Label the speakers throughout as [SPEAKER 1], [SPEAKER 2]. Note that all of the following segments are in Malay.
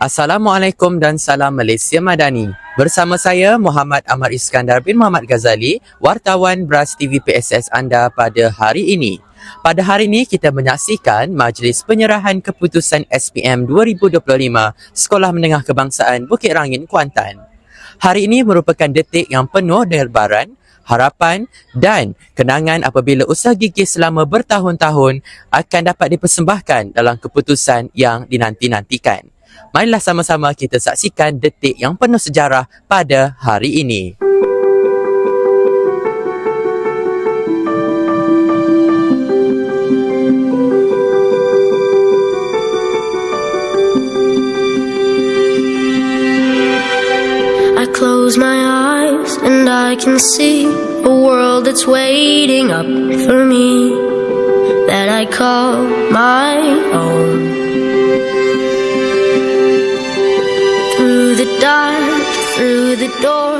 [SPEAKER 1] Assalamualaikum dan salam Malaysia Madani. Bersama saya Muhammad Ahmad Iskandar bin Muhammad Ghazali, wartawan BRAS TV PSS anda pada hari ini. Pada hari ini kita menyaksikan majlis penyerahan keputusan SPM 2025 Sekolah Menengah Kebangsaan Bukit Rangin, Kuantan. Hari ini merupakan detik yang penuh debaran, harapan dan kenangan apabila usaha gigih selama bertahun-tahun akan dapat dipersembahkan dalam keputusan yang dinanti-nantikan. Marilah sama-sama kita saksikan detik yang penuh sejarah pada hari ini.
[SPEAKER 2] I close my eyes and I can see a world that's waiting up for me, that I call my own. Through the dark, through the door,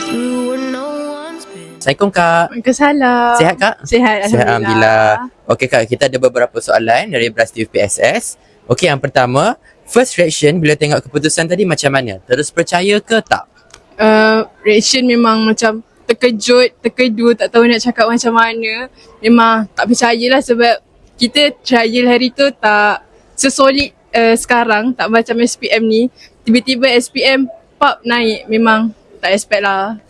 [SPEAKER 2] through where no one's been.
[SPEAKER 1] Assalamualaikum Kak.
[SPEAKER 3] Waalaikumsalam.
[SPEAKER 1] Sihat Kak?
[SPEAKER 3] Sihat,
[SPEAKER 1] Alhamdulillah. Okey Kak, kita ada beberapa soalan dari BRAS TV PSS. Okey, yang pertama, first reaction bila tengok keputusan tadi macam mana? Terus percaya ke tak?
[SPEAKER 3] Reaction memang macam terkejut, terkedu, tak tahu nak cakap macam mana. Memang tak percayalah sebab kita trial hari tu tak sesolid sekarang, tak macam SPM ni. Tiba-tiba SPM pop naik, memang tak expect lah.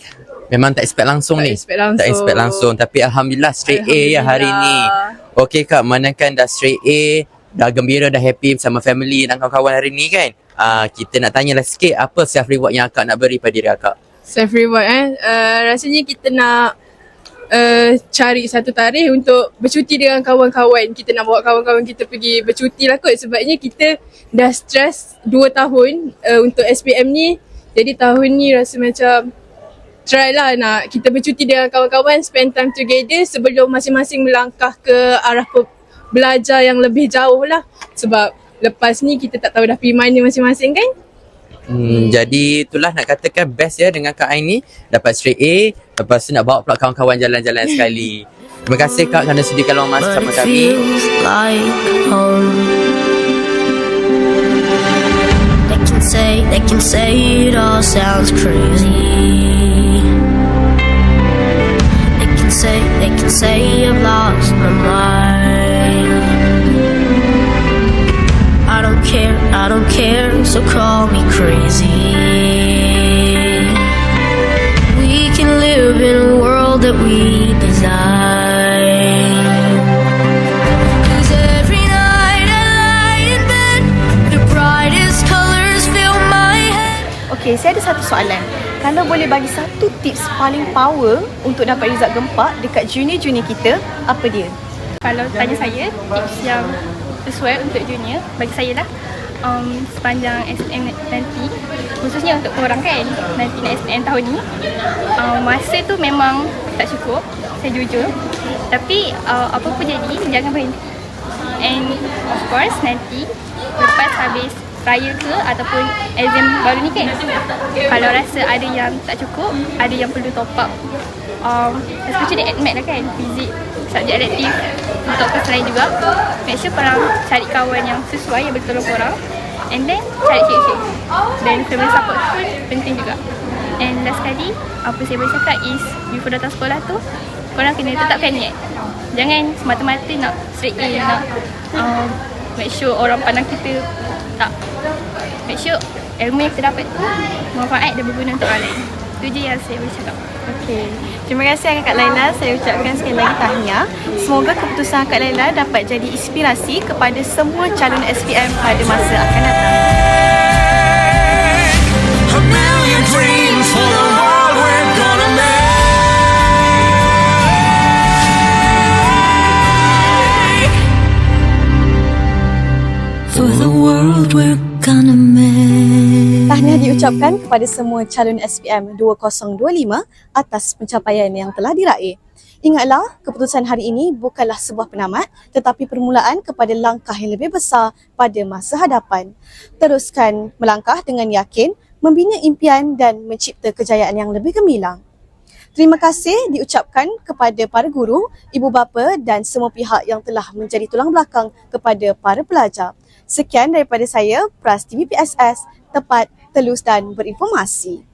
[SPEAKER 1] Memang tak expect langsung
[SPEAKER 3] Tak
[SPEAKER 1] ni?
[SPEAKER 3] expect langsung.
[SPEAKER 1] Tak expect langsung. Tapi Alhamdulillah straight A ya hari ni. Okey Kak, manakan dah straight A, dah gembira, dah happy bersama family dan kawan-kawan hari ni kan? Kita nak tanyalah sikit apa self reward yang akak nak beri pada diri akak?
[SPEAKER 3] Self reward rasanya kita nak cari satu tarikh untuk bercuti dengan kawan-kawan. Kita nak bawa kawan-kawan kita pergi bercuti lah kot. Sebabnya kita dah stres 2 tahun untuk SPM ni. Jadi tahun ni rasa macam try lah nak kita bercuti dengan kawan-kawan, spend time together sebelum masing-masing melangkah ke arah belajar yang lebih jauh lah. Sebab lepas ni kita tak tahu dah pergi mana masing-masing kan.
[SPEAKER 1] Jadi itulah nak katakan best ya dengan Kak Aini, dapat straight A, lepas tu nak bawa pula kawan-kawan jalan-jalan sekali. Terima kasih Kak kerana sediakan luang masa bersama kami.
[SPEAKER 2] Like home. They can say it all sounds crazy. They can say I've lost my mind. I don't care, so call me crazy. We can live in a world that we design. 'Cause every night I lie in bed, the brightest colors fill my head.
[SPEAKER 4] Okey, saya ada satu soalan. Kalau boleh bagi satu tips paling power untuk dapat result gempak dekat junior-junior kita, apa dia?
[SPEAKER 5] Kalau tanya saya, tips yang sesuai untuk junior, bagi saya lah, sepanjang SPM nanti, khususnya untuk korang kan, nanti nak SPM tahun ni, masa tu memang tak cukup, saya jujur. Tapi apa pun jadi, jangan berhenti. And of course nanti, lepas habis trial ke ataupun exam baru ni kan, kalau rasa ada yang tak cukup, ada yang perlu top up, especially admit lah kan, fizik, subjek elektif untuk kelas lain juga, make sure korang cari kawan yang sesuai, yang betul korang, and then cari cikgu, dan family support pun penting juga. And last kali, apa saya boleh cakap is, before datang sekolah tu, korang kena tetapkan niat. Jangan semata-mata nak straight A, nak make sure orang pandang kita, tak. Make sure ilmu yang kita dapat tu manfaat dan berguna untuk orang lain. Itu je yang saya boleh cakap.
[SPEAKER 4] Okey. Terima kasih Kak Laila. Saya ucapkan sekali lagi tahniah. Semoga keputusan Kak Laila dapat jadi inspirasi kepada semua calon SPM pada masa akan datang.
[SPEAKER 2] A million dreams for the world we're gonna make. For the world we're gonna make.
[SPEAKER 4] Tahniah diucapkan kepada semua calon SPM 2025 atas pencapaian yang telah diraih. Ingatlah, keputusan hari ini bukanlah sebuah penamat tetapi permulaan kepada langkah yang lebih besar pada masa hadapan. Teruskan melangkah dengan yakin, membina impian dan mencipta kejayaan yang lebih gemilang. Terima kasih diucapkan kepada para guru, ibu bapa dan semua pihak yang telah menjadi tulang belakang kepada para pelajar. Sekian daripada saya, Pras TV PSS, tepat, telus dan berinformasi.